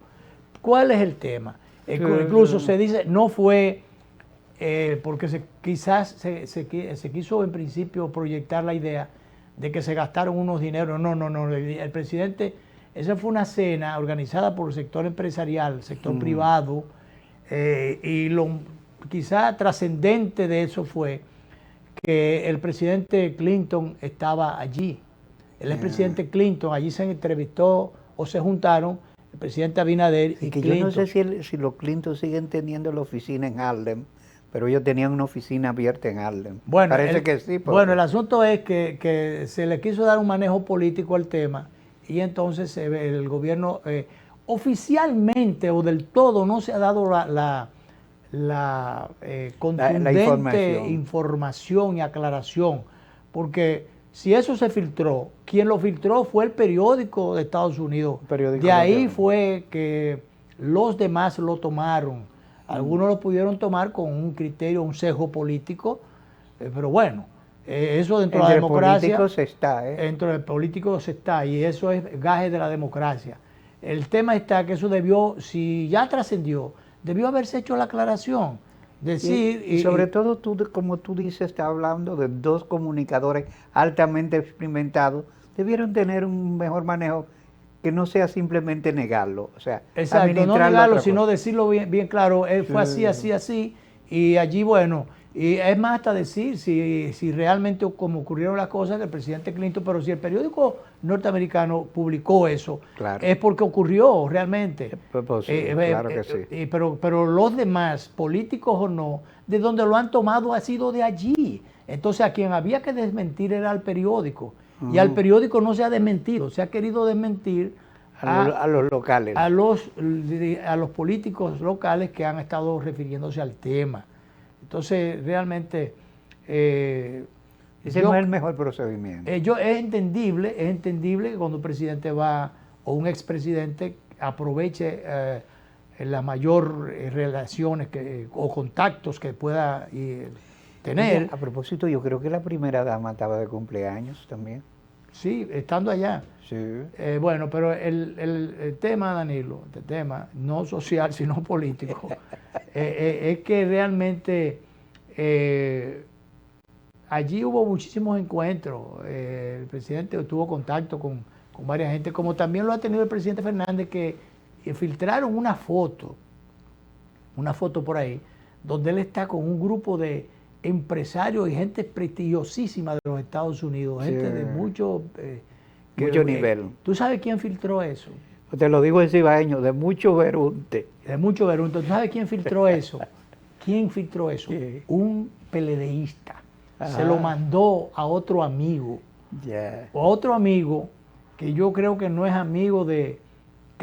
¿cuál es el tema? Incluso se dice, no fue porque quizás se quiso en principio proyectar la idea de que se gastaron unos dineros. No, el presidente, esa fue una cena organizada por el sector empresarial, el sector privado, y lo quizás trascendente de eso fue que el presidente Clinton estaba allí. El expresidente Clinton, allí se entrevistó o se juntaron el presidente Abinader y que Clinton. Yo no sé si los Clinton siguen teniendo la oficina en Harlem, pero ellos tenían una oficina abierta en Harlem. Bueno, parece que sí. Bueno, el asunto es que se le quiso dar un manejo político al tema y entonces el gobierno oficialmente o del todo no se ha dado la contundente información y aclaración, porque si eso se filtró, quien lo filtró fue el periódico de Estados Unidos. De ahí fue que los demás lo tomaron. Algunos lo pudieron tomar con un criterio, un sesgo político, pero bueno, eso dentro de la democracia. Dentro del político se está, y eso es gaje de la democracia. El tema está que eso debió, si ya trascendió, debió haberse hecho la aclaración. Decir, y sobre todo tú, como tú dices, estás hablando de dos comunicadores altamente experimentados, debieron tener un mejor manejo que no sea simplemente negarlo. O sea, exacto, no negarlo, sino decirlo bien claro, fue así, y allí, bueno, y es más hasta decir si realmente como ocurrieron las cosas que el presidente Clinton, pero si el periódico norteamericano publicó eso, claro, es porque ocurrió realmente. Claro que sí. Pero los demás, políticos o no, de donde lo han tomado ha sido de allí. Entonces a quien había que desmentir era al periódico. Y al periódico no se ha desmentido, se ha querido desmentir a los locales. A los políticos locales que han estado refiriéndose al tema. Entonces, realmente... ese no es el mejor procedimiento. Es entendible que cuando un presidente va, o un expresidente, aproveche las mayores relaciones o contactos que pueda tener. A propósito, yo creo que la primera dama estaba de cumpleaños también. Sí, estando allá. Sí. Bueno, pero el tema, Danilo, el tema no social, sino político, es que realmente allí hubo muchísimos encuentros. El presidente tuvo contacto con varias gente, como también lo ha tenido el presidente Fernández, que filtraron una foto por ahí, donde él está con un grupo de empresarios y gente prestigiosísima de los Estados Unidos, gente de mucho nivel. ¿Tú sabes quién filtró eso? Te lo digo en cibaeño, de mucho verunte. De mucho verunte. ¿Tú sabes quién filtró eso? ¿Quién filtró eso? ¿Qué? Un PLDista. Se lo mandó a otro amigo. Otro amigo que yo creo que no es amigo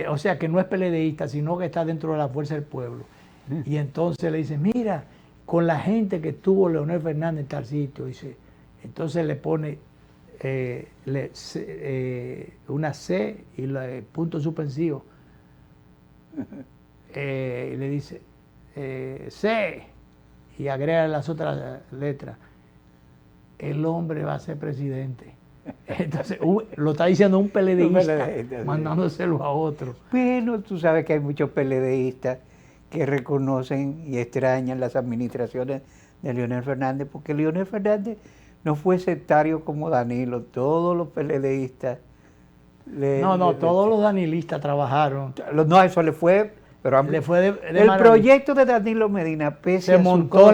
o sea, que no es PLDista, sino que está dentro de la Fuerza del Pueblo. Y entonces le dice, mira, con la gente que estuvo Leonel Fernández en tal sitio, dice, entonces le pone una C y punto suspensivo. Y le dice C y agrega las otras letras. El hombre va a ser presidente. Entonces, lo está diciendo un PLDista, mandándoselo a otro. Bueno, tú sabes que hay muchos PLDistas que reconocen y extrañan las administraciones de Leonel Fernández, porque Leonel Fernández no fue sectario como Danilo. Todos los PLDistas... todos los danilistas trabajaron. No, eso le fue... Pero le fue el proyecto de Danilo Medina, pese se montó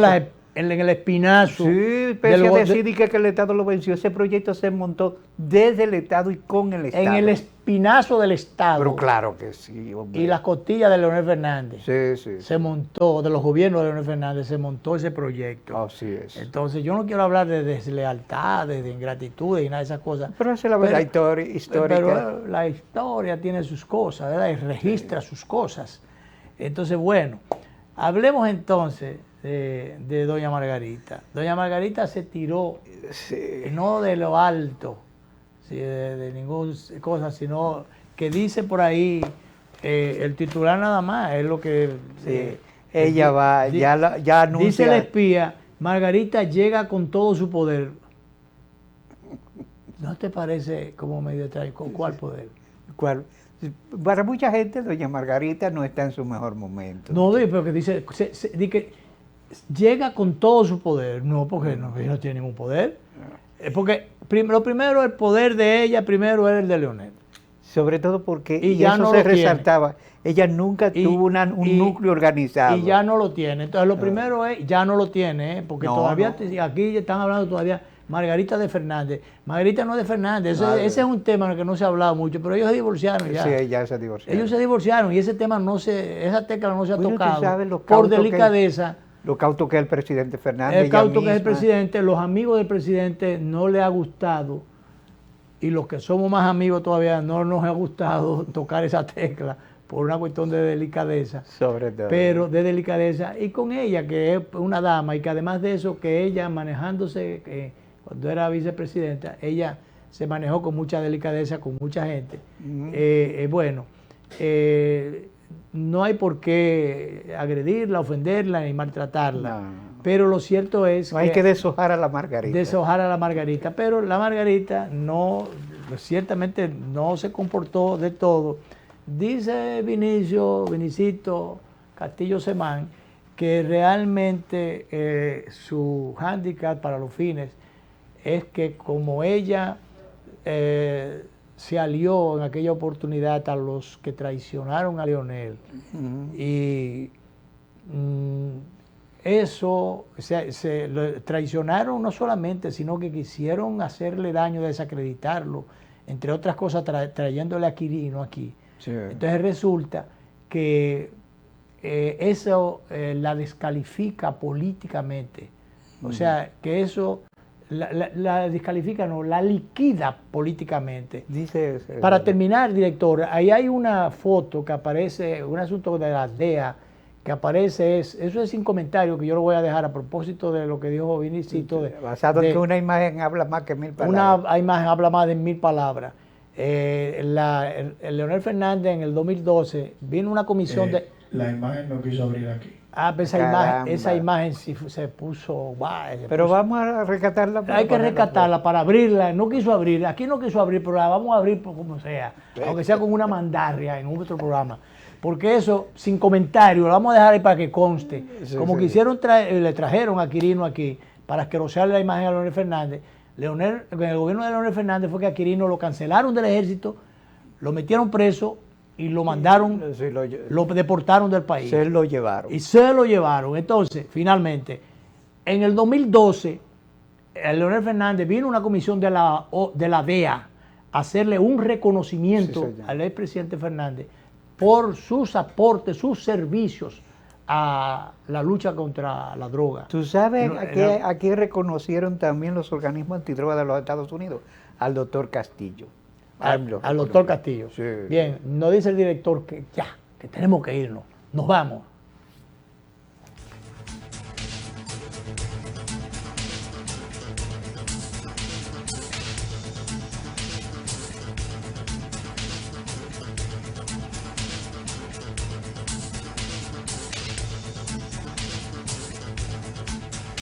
en el espinazo. Sí, pese a decir que el Estado lo venció, ese proyecto se montó desde el Estado y con el Estado. En el espinazo del Estado. Pero claro que sí, hombre. Y las costillas de Leonel Fernández. Sí. Se montó, de los gobiernos de Leonel Fernández, se montó ese proyecto. Así es. Entonces, yo no quiero hablar de deslealtades, de ingratitudes y nada de esas cosas. Pero esa es la verdad histórica. Pero la historia tiene sus cosas, ¿verdad? Y registra sus cosas. Entonces, bueno, hablemos entonces de doña Margarita. Doña Margarita se tiró, no de lo alto, de ninguna cosa, sino que dice por ahí, el titular nada más, es lo que... ella va, ya anuncia... Dice el espía, Margarita llega con todo su poder. ¿No te parece como medio extraño? ¿Con cuál poder? ¿Cuál? Para mucha gente, doña Margarita no está en su mejor momento. No, pero que dice que llega con todo su poder. No, porque no tiene ningún poder. Porque lo primero, el poder de ella, primero era el de Leonel. Sobre todo porque, y ya eso no se resaltaba, ella nunca tuvo un núcleo organizado. Y ya no lo tiene. Entonces, lo primero es, ya no lo tiene, porque todavía, aquí están hablando todavía Margarita de Fernández. Margarita no es de Fernández, ese es un tema en el que no se ha hablado mucho, pero ellos se divorciaron ya. Sí, ya se divorciaron. Ellos se divorciaron y ese tema esa tecla no se ha tocado por delicadeza. Lo cauto que es el presidente Fernández. El cauto que es el presidente, los amigos del presidente no le ha gustado, y los que somos más amigos todavía no nos ha gustado tocar esa tecla por una cuestión de delicadeza. Sobre todo. Pero de delicadeza, y con ella, que es una dama, y que además de eso, que ella manejándose, cuando era vicepresidenta, ella se manejó con mucha delicadeza, con mucha gente. No hay por qué agredirla, ofenderla ni maltratarla. Pero lo cierto es que hay que deshojar a la Margarita. Deshojar a la Margarita. Pero la Margarita ciertamente no se comportó de todo. Dice Vinicito Castillo Semán que realmente su hándicap para los fines es que como ella se alió en aquella oportunidad a los que traicionaron a Leonel, y eso, se traicionaron no solamente, sino que quisieron hacerle daño, desacreditarlo, entre otras cosas trayéndole a Quirino aquí. Sí. Entonces resulta que eso la descalifica políticamente. O sea, que eso la descalifica, no, la liquida políticamente. Dice Para terminar, director, ahí hay una foto que aparece, un asunto de la DEA, que aparece, eso es sin comentario, que yo lo voy a dejar a propósito de lo que dijo Vinicito. Basado en que una imagen habla más que 1000 palabras. Una imagen habla más de 1000 palabras. El Leonel Fernández en el 2012 vino una comisión de... La imagen no quiso abrir aquí. Pues esa imagen sí se puso... guay, pero vamos a rescatarla. Hay que rescatarla para abrirla. No quiso abrir, aquí no quiso abrir, pero la vamos a abrir por como sea. Aunque sea con una mandarria en otro programa. Porque eso, sin comentario, lo vamos a dejar ahí para que conste. Como quisieron le trajeron a Quirino aquí para asquerosearle la imagen a Leonel Fernández. En el gobierno de Leonel Fernández fue que a Quirino lo cancelaron del ejército, lo metieron preso y lo mandaron, lo deportaron del país. Se lo llevaron. Y se lo llevaron. Entonces, finalmente, en el 2012, Leonel Fernández vino una comisión de la DEA a hacerle un reconocimiento al expresidente Fernández por sus aportes, sus servicios a la lucha contra la droga. ¿Tú sabes aquí reconocieron también los organismos antidroga de los Estados Unidos? Al doctor Castillo. Al doctor Castillo. Sí. Bien, nos dice el director que ya, que tenemos que irnos. Nos vamos.